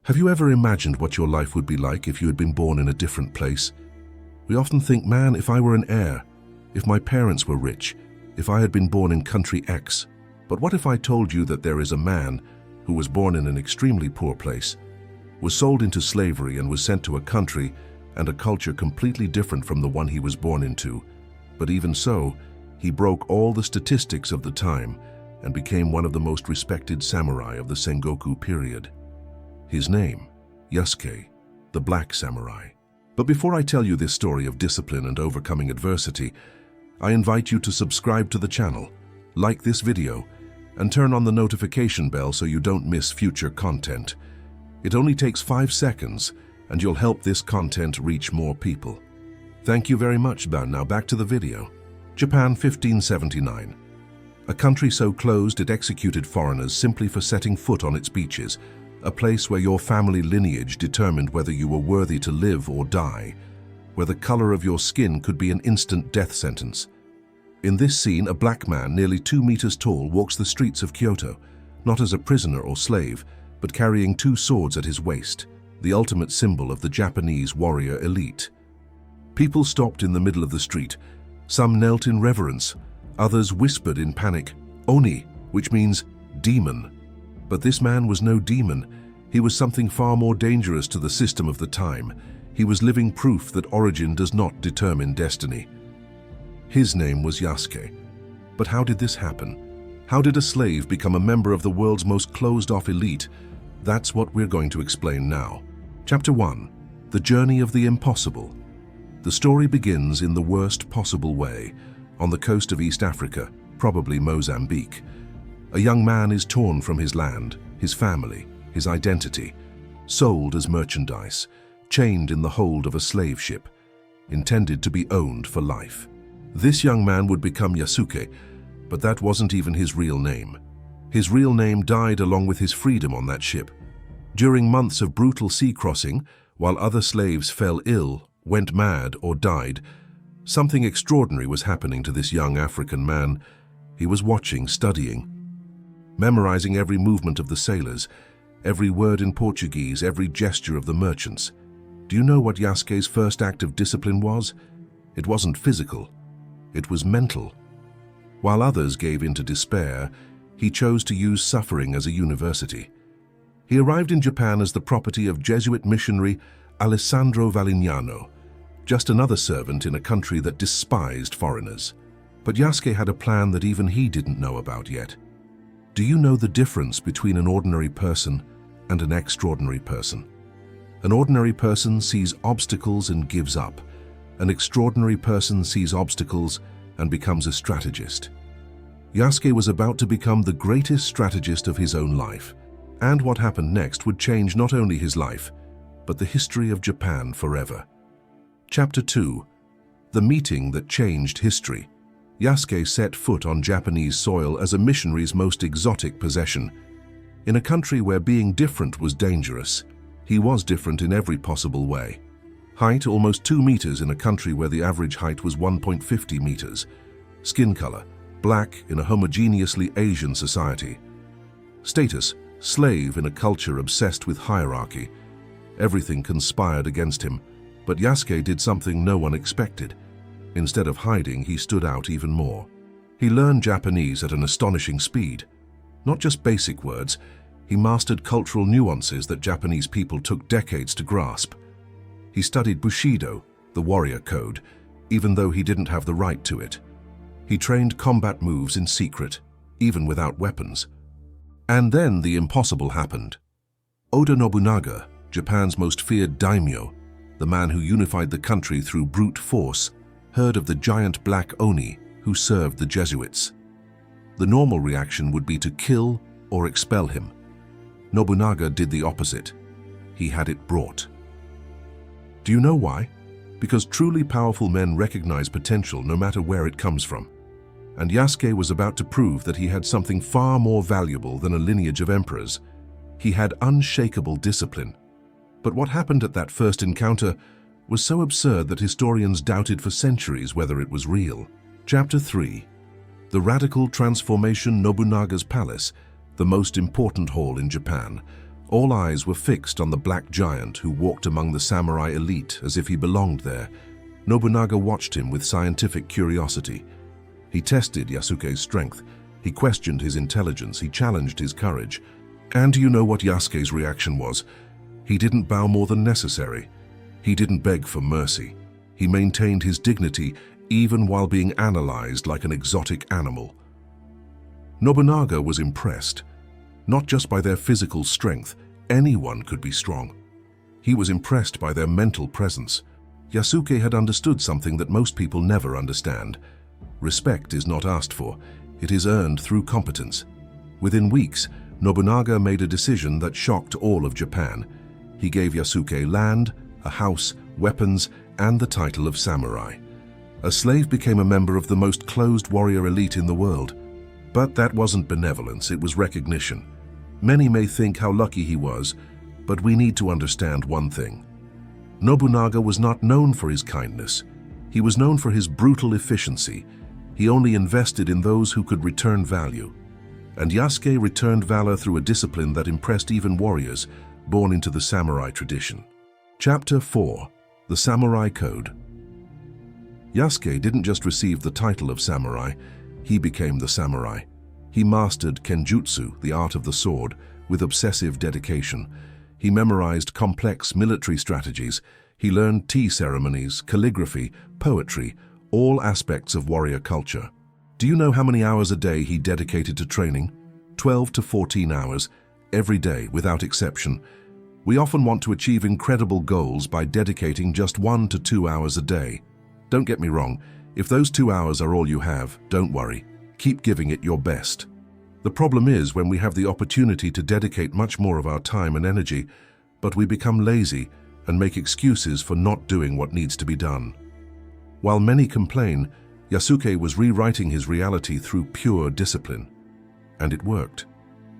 Have you ever imagined what your life would be like if you had been born in a different place? We often think, man, if I were an heir, if my parents were rich, if I had been born in country X. But what if I told you that there is a man who was born in an extremely poor place, was sold into slavery and was sent to a country and a culture completely different from the one he was born into, but even so, he broke all the statistics of the time and became one of the most respected samurai of the Sengoku period. His name, Yasuke, the Black Samurai. But before I tell you this story of discipline and overcoming adversity, I invite you to subscribe to the channel, like this video, and turn on the notification bell so you don't miss future content. It only takes 5 seconds, and you'll help this content reach more people. Thank you very much. Now back to the video. Japan 1579. A country so closed it executed foreigners simply for setting foot on its beaches, a place where your family lineage determined whether you were worthy to live or die, where the color of your skin could be an instant death sentence. In this scene, a black man nearly 2 meters tall walks the streets of Kyoto, not as a prisoner or slave, but carrying 2 swords at his waist, the ultimate symbol of the Japanese warrior elite. People stopped in the middle of the street. Some knelt in reverence, others whispered in panic, "Oni," which means demon. But this man was no demon. He was something far more dangerous to the system of the time. He was living proof that origin does not determine destiny. His name was Yasuke. But how did this happen? How did a slave become a member of the world's most closed-off elite? That's what we're going to explain now. Chapter 1. The Journey of the Impossible. The story begins in the worst possible way, on the coast of East Africa, probably Mozambique. A young man is torn from his land, his family, his identity, sold as merchandise, chained in the hold of a slave ship, intended to be owned for life. This young man would become Yasuke, but that wasn't even his real name. His real name died along with his freedom on that ship. During months of brutal sea crossing, while other slaves fell ill, went mad, or died, something extraordinary was happening to this young African man. He was watching, studying, memorizing every movement of the sailors, every word in Portuguese, every gesture of the merchants. Do you know what Yasuke's first act of discipline was? It wasn't physical. It was mental. While others gave in to despair, he chose to use suffering as a university. He arrived in Japan as the property of Jesuit missionary Alessandro Valignano, just another servant in a country that despised foreigners. But Yasuke had a plan that even he didn't know about yet. Do you know the difference between an ordinary person and an extraordinary person? An ordinary person sees obstacles and gives up. An extraordinary person sees obstacles and becomes a strategist. Yasuke was about to become the greatest strategist of his own life. And what happened next would change not only his life, but the history of Japan forever. Chapter 2. The Meeting That Changed History. Yasuke set foot on Japanese soil as a missionary's most exotic possession. In a country where being different was dangerous, he was different in every possible way. Height almost 2 meters in a country where the average height was 1.50 meters. Skin color, black in a homogeneously Asian society. Status, slave in a culture obsessed with hierarchy. Everything conspired against him, but Yasuke did something no one expected. Instead of hiding, he stood out even more. He learned Japanese at an astonishing speed. Not just basic words, he mastered cultural nuances that Japanese people took decades to grasp. He studied Bushido, the warrior code, even though he didn't have the right to it. He trained combat moves in secret, even without weapons. And then the impossible happened. Oda Nobunaga, Japan's most feared daimyo, the man who unified the country through brute force, heard of the giant black Oni who served the Jesuits. The normal reaction would be to kill or expel him. Nobunaga did the opposite. He had it brought. Do you know why? Because truly powerful men recognize potential no matter where it comes from. And Yasuke was about to prove that he had something far more valuable than a lineage of emperors. He had unshakable discipline. But what happened at that first encounter was so absurd that historians doubted for centuries whether it was real. Chapter 3. The Radical Transformation. Nobunaga's Palace, the most important hall in Japan, All eyes were fixed on the black giant who walked among the samurai elite as if he belonged there. Nobunaga watched him with scientific curiosity. He tested Yasuke's strength. He questioned his intelligence. He challenged his courage. And do you know what Yasuke's reaction was? He didn't bow more than necessary. He didn't beg for mercy. He maintained his dignity even while being analyzed like an exotic animal. Nobunaga was impressed, not just by their physical strength. Anyone could be strong. He was impressed by their mental presence. Yasuke had understood something that most people never understand. Respect is not asked for. It is earned through competence. Within weeks, Nobunaga made a decision that shocked all of Japan. He gave Yasuke land, a house, weapons, and the title of samurai. A slave became a member of the most closed warrior elite in the world. But that wasn't benevolence, it was recognition. Many may think how lucky he was, but we need to understand one thing. Nobunaga was not known for his kindness. He was known for his brutal efficiency. He only invested in those who could return value. And Yasuke returned valor through a discipline that impressed even warriors born into the samurai tradition. Chapter 4. The Samurai Code. Yasuke didn't just receive the title of samurai, he became the samurai. He mastered kenjutsu, the art of the sword, with obsessive dedication. He memorized complex military strategies. He learned tea ceremonies, calligraphy, poetry, all aspects of warrior culture. Do you know how many hours a day he dedicated to training? 12 to 14 hours, every day without exception. We often want to achieve incredible goals by dedicating just 1 to 2 hours a day. Don't get me wrong, if those 2 hours are all you have, don't worry. Keep giving it your best. The problem is when we have the opportunity to dedicate much more of our time and energy, but we become lazy and make excuses for not doing what needs to be done. While many complain, Yasuke was rewriting his reality through pure discipline. And it worked.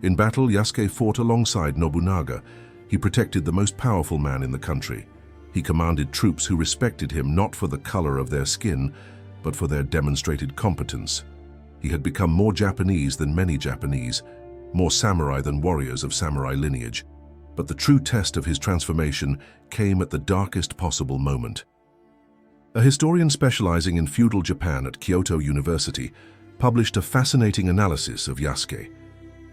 In battle, Yasuke fought alongside Nobunaga. He protected the most powerful man in the country. He commanded troops who respected him not for the color of their skin, but for their demonstrated competence. He had become more Japanese than many Japanese, more samurai than warriors of samurai lineage. But the true test of his transformation came at the darkest possible moment. A historian specializing in feudal Japan at Kyoto University published a fascinating analysis of Yasuke.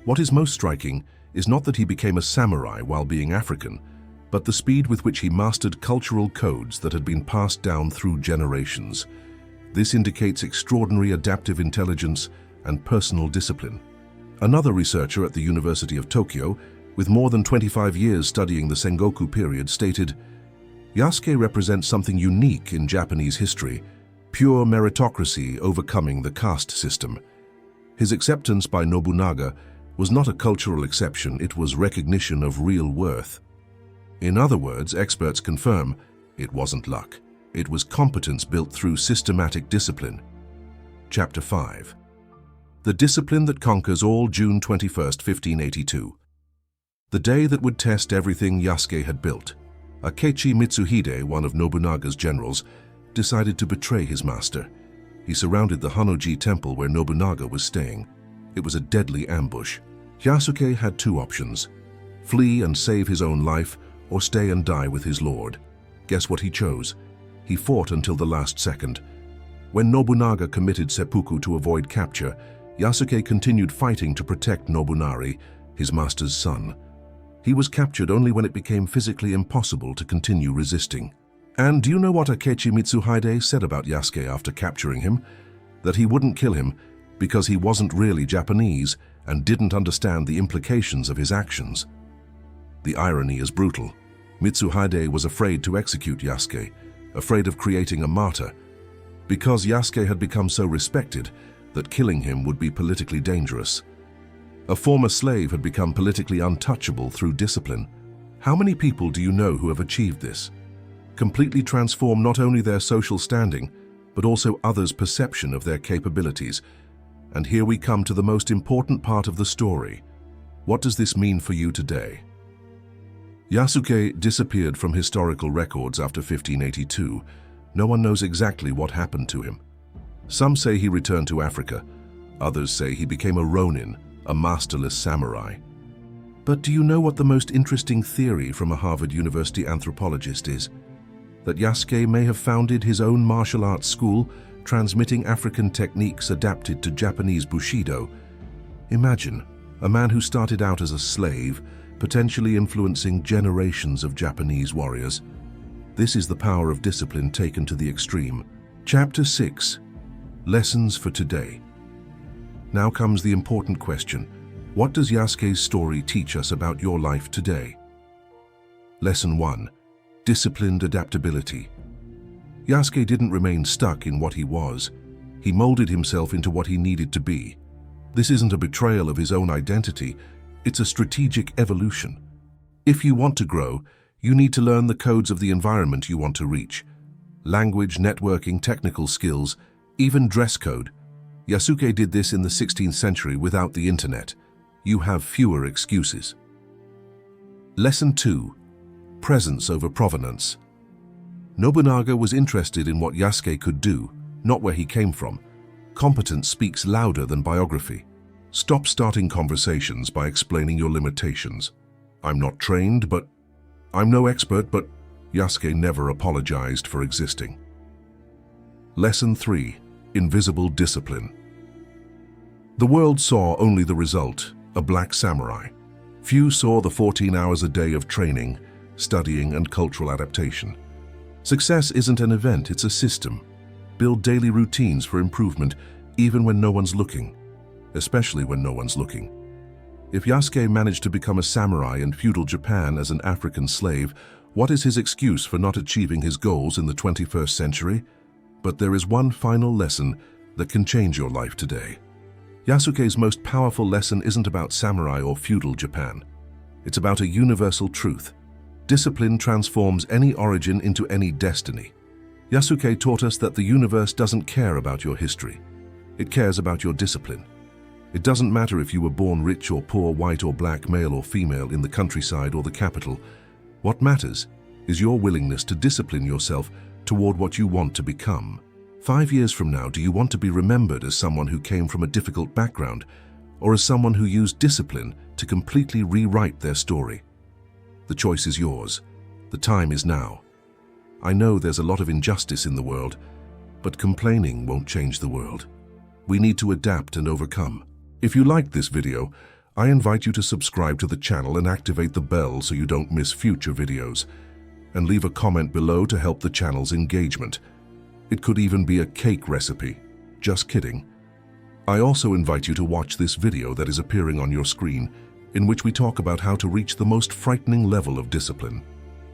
What is most striking is not that he became a samurai while being African, but the speed with which he mastered cultural codes that had been passed down through generations. This indicates extraordinary adaptive intelligence and personal discipline. Another researcher at the University of Tokyo, with more than 25 years studying the Sengoku period, stated, Yasuke represents something unique in Japanese history, pure meritocracy overcoming the caste system. His acceptance by Nobunaga was not a cultural exception, it was recognition of real worth. In other words, experts confirm it wasn't luck. It was competence built through systematic discipline. Chapter 5. The Discipline That Conquers All, June 21, 1582. The day that would test everything Yasuke had built. Akechi Mitsuhide, one of Nobunaga's generals, decided to betray his master. He surrounded the Honnoji temple where Nobunaga was staying. It was a deadly ambush. Yasuke had two options: flee and save his own life, or stay and die with his lord. Guess what he chose? He fought until the last second. When Nobunaga committed seppuku to avoid capture, Yasuke continued fighting to protect Nobunari, his master's son. He was captured only when it became physically impossible to continue resisting. And do you know what Akechi Mitsuhide said about Yasuke after capturing him? That he wouldn't kill him because he wasn't really Japanese and didn't understand the implications of his actions. The irony is brutal. Mitsuhide was afraid to execute Yasuke, afraid of creating a martyr, because Yasuke had become so respected that killing him would be politically dangerous. A former slave had become politically untouchable through discipline. How many people do you know who have achieved this? Completely transform not only their social standing, but also others' perception of their capabilities. And here we come to the most important part of the story. What does this mean for you today? Yasuke disappeared from historical records after 1582. No one knows exactly what happened to him. Some say he returned to Africa. Others say he became a ronin, a masterless samurai. But do you know what the most interesting theory from a Harvard University anthropologist is? That Yasuke may have founded his own martial arts school, transmitting African techniques adapted to Japanese Bushido. Imagine, a man who started out as a slave, potentially influencing generations of Japanese warriors. This is the power of discipline taken to the extreme. Chapter 6. Lessons for today. Now comes the important question. What does Yasuke's story teach us about your life today? Lesson 1. Disciplined adaptability. Yasuke didn't remain stuck in what he was. He molded himself into what he needed to be. This isn't a betrayal of his own identity, it's a strategic evolution. If you want to grow, you need to learn the codes of the environment you want to reach. Language, networking, technical skills, even dress code. Yasuke did this in the 16th century without the internet. You have fewer excuses. Lesson 2. Presence over provenance. Nobunaga was interested in what Yasuke could do, not where he came from. Competence speaks louder than biography. Stop starting conversations by explaining your limitations. I'm not trained, but I'm no expert, but Yasuke never apologized for existing. Lesson 3. Invisible discipline. The world saw only the result, a black samurai. Few saw the 14 hours a day of training, studying, and cultural adaptation. Success isn't an event, it's a system. Build daily routines for improvement, even when no one's looking. Especially when no one's looking. If Yasuke managed to become a samurai in feudal Japan as an African slave, what is his excuse for not achieving his goals in the 21st century? But there is one final lesson that can change your life today. Yasuke's most powerful lesson isn't about samurai or feudal Japan. It's about a universal truth. Discipline transforms any origin into any destiny. Yasuke taught us that the universe doesn't care about your history. It cares about your discipline. It doesn't matter if you were born rich or poor, white or black, male or female, in the countryside or the capital. What matters is your willingness to discipline yourself toward what you want to become. 5 years from now, do you want to be remembered as someone who came from a difficult background, or as someone who used discipline to completely rewrite their story? The choice is yours. The time is now. I know there's a lot of injustice in the world, but complaining won't change the world. We need to adapt and overcome. If you liked this video, I invite you to subscribe to the channel and activate the bell so you don't miss future videos. And leave a comment below to help the channel's engagement. It could even be a cake recipe. Just kidding. I also invite you to watch this video that is appearing on your screen, in which we talk about how to reach the most frightening level of discipline.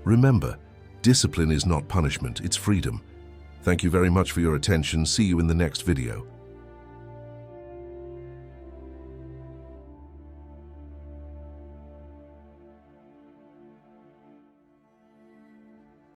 Remember, discipline is not punishment, it's freedom. Thank you very much for your attention. See you in the next video.